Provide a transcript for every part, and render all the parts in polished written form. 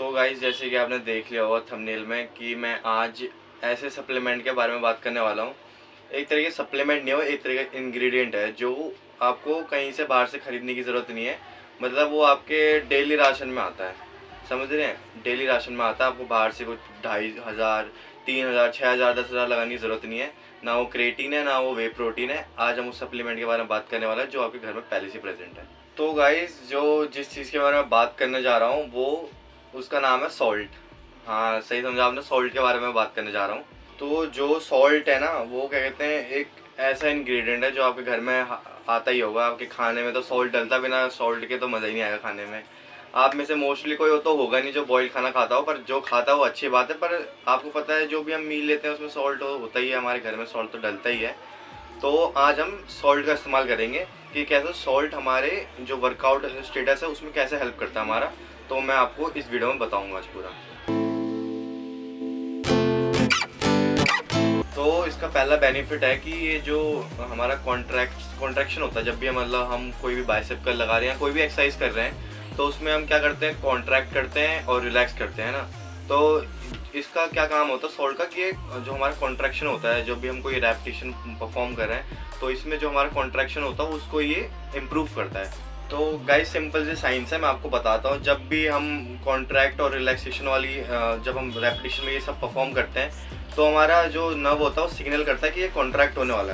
तो गाइस जैसे कि आपने देख लिया होगा थंबनेल में कि मैं आज ऐसे सप्लीमेंट के बारे में बात करने वाला हूँ। एक तरीके सप्लीमेंट नहीं हो, एक तरीके का इंग्रेडिएंट है जो आपको कहीं से बाहर से खरीदने की ज़रूरत नहीं है। मतलब वो आपके डेली राशन में आता है, समझ रहे हैं? डेली राशन में आता है, आपको बाहर से कुछ 2,500, 3,000, 6,000, 10,000 लगाने की ज़रूरत नहीं है। ना वो क्रिएटिन है, ना वो वे प्रोटीन है। आज हम उस सप्लीमेंट के बारे में बात करने वाले हैं जो आपके घर में पहले से प्रेजेंट है। तो गाइस जो जिस चीज़ के बारे में बात करने जा रहा हूँ वो उसका नाम है सॉल्ट। हाँ, सही समझा आपने, सॉल्ट के बारे में बात करने जा रहा हूँ। तो जो सॉल्ट है ना, वो क्या कहते हैं, एक ऐसा इंग्रेडिएंट है जो आपके घर में आता ही होगा। आपके खाने में तो सॉल्ट डलता, बिना सॉल्ट के तो मज़ा ही नहीं आएगा खाने में। आप में से मोस्टली कोई तो होगा नहीं जो बॉइल्ड खाना खाता हो, पर जो खाता है वो अच्छी बात है। पर आपको पता है जो भी हम मील लेते हैं उसमें सॉल्ट होता ही है, हमारे घर में सॉल्ट तो डलता ही है। तो आज हम सॉल्ट का इस्तेमाल करेंगे कि कैसे सॉल्ट हमारे जो वर्कआउट स्टेटस है उसमें कैसे हेल्प करता है हमारा। तो मैं आपको इस वीडियो में बताऊंगा आज पूरा। तो इसका पहला बेनिफिट है कि ये जो हमारा कॉन्ट्रैक्शन होता है, जब भी मतलब हम कोई भी बाइसेप कर लगा रहे हैं, कोई भी एक्सरसाइज कर रहे हैं, तो उसमें हम क्या करते हैं, कॉन्ट्रैक्ट करते हैं और रिलैक्स करते हैं ना। तो इसका क्या काम होता है सॉल्ट का कि जो हमारा कॉन्ट्रैक्शन होता है, जो भी हम कोई रैपिटेशन परफॉर्म कर रहे हैं, तो इसमें जो हमारा कॉन्ट्रैक्शन होता है उसको ये इम्प्रूव करता है। तो गाइस सिंपल से साइंस है, मैं आपको बताता हूँ। जब भी हम कॉन्ट्रैक्ट और रिलैक्सेशन वाली जब हम रैपिटेशन में ये सब परफॉर्म करते हैं, तो हमारा जो नर्व होता है वो सिग्नल करता है कि ये कॉन्ट्रैक्ट होने वाला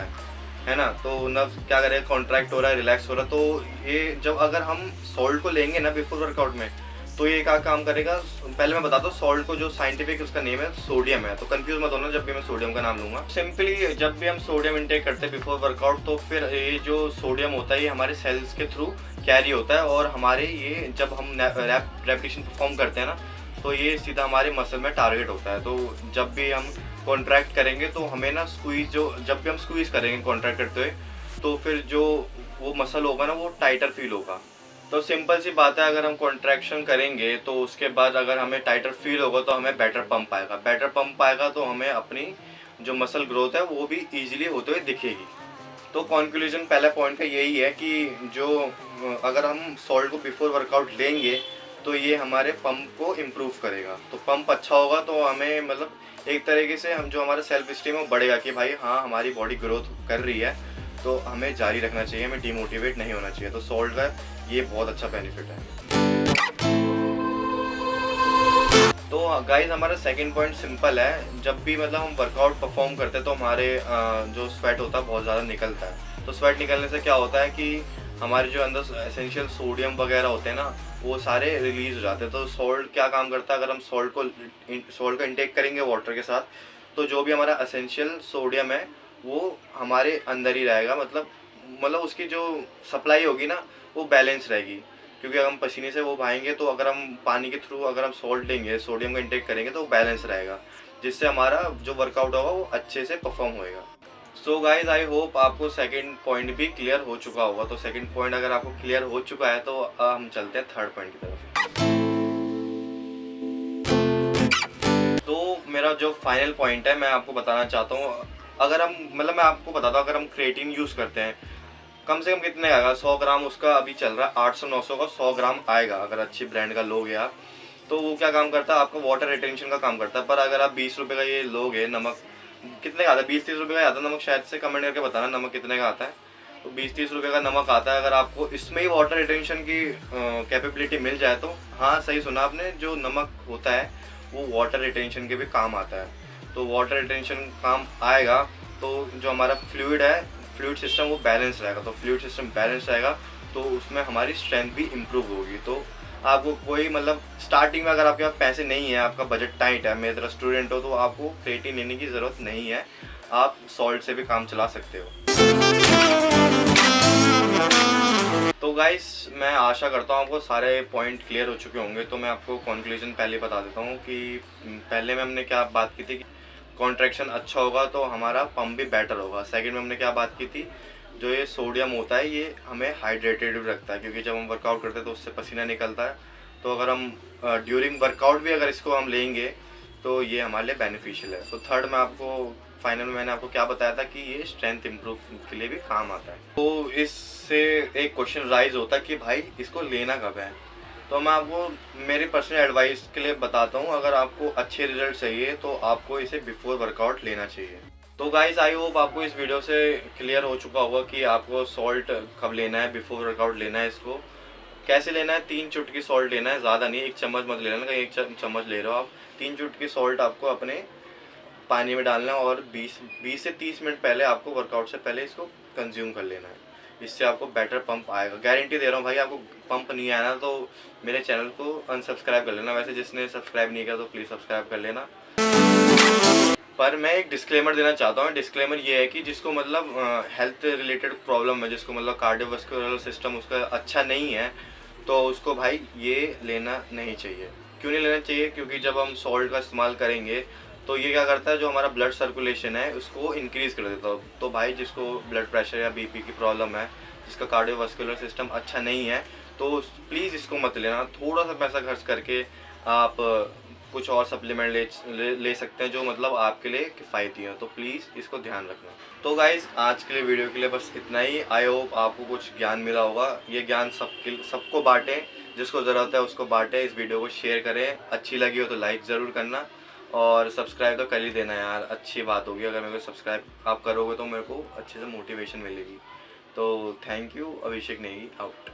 है ना। तो नर्व क्या करेगा, कॉन्ट्रैक्ट हो रहा है, रिलैक्स हो रहा है। तो ये जब अगर हम सॉल्ट को लेंगे ना बिफोर वर्कआउट में, तो ये क्या काम करेगा। पहले मैं बताता हूँ सॉल्ट को, जो साइंटिफिक उसका नेम है सोडियम है, तो कंफ्यूज मत होना जब भी मैं सोडियम का नाम लूंगा। सिंपली जब भी हम सोडियम इंटेक करते हैं बिफोर वर्कआउट, तो फिर ये जो सोडियम होता है ये हमारे सेल्स के थ्रू कैरी होता है, और हमारे ये जब हम रेपिटेशन परफॉर्म करते हैं ना, तो ये सीधा हमारे मसल में टारगेट होता है। तो जब भी हम कॉन्ट्रैक्ट करेंगे तो हमें ना स्क्वीज, जो जब भी हम स्क्वीज करेंगे कॉन्ट्रैक्ट करते हुए, तो फिर जो वो मसल होगा ना वो टाइटर फील होगा। तो सिंपल सी बात है, अगर हम कॉन्ट्रैक्शन करेंगे तो उसके बाद अगर हमें टाइटर फील होगा तो हमें बेटर पंप आएगा। बेटर पंप आएगा तो हमें अपनी जो मसल ग्रोथ है वो भी ईजिली होते हुए दिखेगी। तो कंक्लूजन पहला पॉइंट का यही है कि जो अगर हम सॉल्ट को बिफोर वर्कआउट लेंगे तो ये हमारे पंप को इम्प्रूव करेगा। तो पंप अच्छा होगा तो हमें मतलब एक तरीके से हम जो हमारा सेल्फ स्टीम है वो बढ़ेगा कि भाई हाँ हमारी बॉडी ग्रोथ कर रही है, तो हमें जारी रखना चाहिए, हमें डिमोटिवेट नहीं होना चाहिए। तो सॉल्ट का ये बहुत अच्छा बेनिफिट है। तो गाइज हमारा सेकंड पॉइंट सिंपल है। जब भी मतलब हम वर्कआउट परफॉर्म करते हैं तो हमारे जो स्वेट होता है बहुत ज़्यादा निकलता है। तो स्वेट निकलने से क्या होता है कि हमारे जो अंदर एसेंशियल सोडियम वगैरह होते हैं ना, वो सारे रिलीज हो जाते हैं। तो सॉल्ट क्या काम करता है, अगर हम सॉल्ट का इंटेक करेंगे वाटर के साथ, तो जो भी हमारा एसेंशियल सोडियम है वो हमारे अंदर ही रहेगा। मतलब उसकी जो सप्लाई होगी ना वो बैलेंस रहेगी, क्योंकि अगर हम पसीने से वो बहाएंगे, तो अगर हम पानी के थ्रू अगर हम सॉल्ट लेंगे, सोडियम का इंटेक करेंगे, तो वो बैलेंस रहेगा, जिससे हमारा जो वर्कआउट होगा वो अच्छे से परफॉर्म होएगा। सो गाइज आई होप आपको सेकंड पॉइंट भी क्लियर हो चुका होगा। तो सेकंड पॉइंट अगर आपको क्लियर हो चुका है तो हम चलते हैं थर्ड पॉइंट की तरफ। तो मेरा जो फाइनल पॉइंट है मैं आपको बताना चाहता हूँ। अगर हम मतलब मैं आपको बताता हूँ, अगर हम क्रिएटिन यूज़ करते हैं, कम से कम कितने आएगा, 100 ग्राम उसका अभी चल रहा है 800-900 का 100 ग्राम आएगा अगर अच्छी ब्रांड का लोगे आप। तो वो क्या काम करता है, आपका वाटर रिटेंशन का काम करता है। पर अगर आप 20 रुपये का ये लोगे, नमक कितने का आता है, 20-30 रुपये का आता है नमक, शायद से कमेंट करके बताना नमक कितने का आता है। तो 20-30 रुपये का नमक आता है। अगर आपको इसमें ही वाटर रिटेंशन की कैपेबिलिटी मिल जाए तो हाँ सही सुना आपने, जो नमक होता है वो वाटर रिटेंशन के भी काम आता है। तो वाटर रिटेंशन काम आएगा तो जो हमारा फ्लूइड सिस्टम वो बैलेंस रहेगा। तो फ्लूइड सिस्टम बैलेंस रहेगा तो उसमें हमारी स्ट्रेंथ भी इम्प्रूव होगी। तो आपको कोई मतलब स्टार्टिंग में अगर आपके पास पैसे नहीं है, आपका बजट टाइट है, मेरे तरह स्टूडेंट हो, तो आपको क्रिएटिन लेने की ज़रूरत नहीं है, आप सॉल्ट से भी काम चला सकते हो। तो गाइस मैं आशा करता हूँ आपको सारे पॉइंट क्लियर हो चुके होंगे। तो मैं आपको कंक्लूजन पहले बता देता हूँ कि पहले में हमने क्या बात की थी कि कॉन्ट्रैक्शन अच्छा होगा तो हमारा पंप भी बेटर होगा। सेकंड में हमने क्या बात की थी, जो ये सोडियम होता है ये हमें हाइड्रेटेड भी रखता है, क्योंकि जब हम वर्कआउट करते हैं तो उससे पसीना निकलता है। तो अगर हम ड्यूरिंग वर्कआउट भी अगर इसको हम लेंगे तो ये हमारे लिए बेनिफिशियल है। तो थर्ड में आपको फाइनल में मैंने आपको क्या बताया था कि ये स्ट्रेंथ इम्प्रूव के लिए भी काम आता है। तो इससे एक क्वेश्चन राइज होता है कि भाई इसको लेना कब है। तो मैं आपको मेरी पर्सनल एडवाइस के लिए बताता हूँ, अगर आपको अच्छे रिजल्ट चाहिए तो आपको इसे बिफोर वर्कआउट लेना चाहिए। तो गाइस आई होप आपको इस वीडियो से क्लियर हो चुका होगा कि आपको सॉल्ट कब लेना है, बिफोर वर्कआउट लेना है इसको कैसे लेना है। 3 चुटकी सॉल्ट लेना है, ज़्यादा नहीं, 1 चम्मच मत लेना, कहीं 1 चम्मच ले रहे हो आप। 3 चुटकी सॉल्ट आपको अपने पानी में डालना है और 20 से 30 मिनट पहले आपको वर्कआउट से पहले इसको कंज्यूम कर लेना है। इससे आपको बेटर पंप आएगा, गारंटी दे रहा हूँ भाई। आपको पंप नहीं आया ना तो मेरे चैनल को अनसब्सक्राइब कर लेना। वैसे जिसने सब्सक्राइब नहीं किया तो प्लीज़ सब्सक्राइब कर लेना। पर मैं एक डिस्क्लेमर देना चाहता हूँ। डिस्क्लेमर ये है कि जिसको मतलब हेल्थ रिलेटेड प्रॉब्लम है, जिसको मतलब कार्डियोवास्कुलर सिस्टम उसका अच्छा नहीं है, तो उसको भाई ये लेना नहीं चाहिए। क्यों नहीं लेना चाहिए? क्योंकि जब हम सॉल्ट का इस्तेमाल करेंगे तो ये क्या करता है, जो हमारा ब्लड सर्कुलेशन है उसको इंक्रीज़ कर देता है। तो भाई जिसको ब्लड प्रेशर या बीपी की प्रॉब्लम है, जिसका कार्डियोवास्कुलर सिस्टम अच्छा नहीं है, तो प्लीज़ इसको मत लेना। थोड़ा सा पैसा खर्च करके आप कुछ और सप्लीमेंट ले सकते हैं जो मतलब आपके लिए किफ़ायती हो। तो प्लीज़ इसको ध्यान रखना। तो गाइज़ आज के लिए वीडियो के लिए बस इतना ही। आई होप आपको कुछ ज्ञान मिला होगा। ये ज्ञान सबको बांटें, जिसको ज़रूरत है उसको बांटें। इस वीडियो को शेयर करें, अच्छी लगी हो तो लाइक ज़रूर करना और सब्सक्राइब तो कर ही देना यार, अच्छी बात होगी। अगर मेरे को सब्सक्राइब आप करोगे तो मेरे को अच्छे से मोटिवेशन मिलेगी। तो thank you. Abhishek Negi out.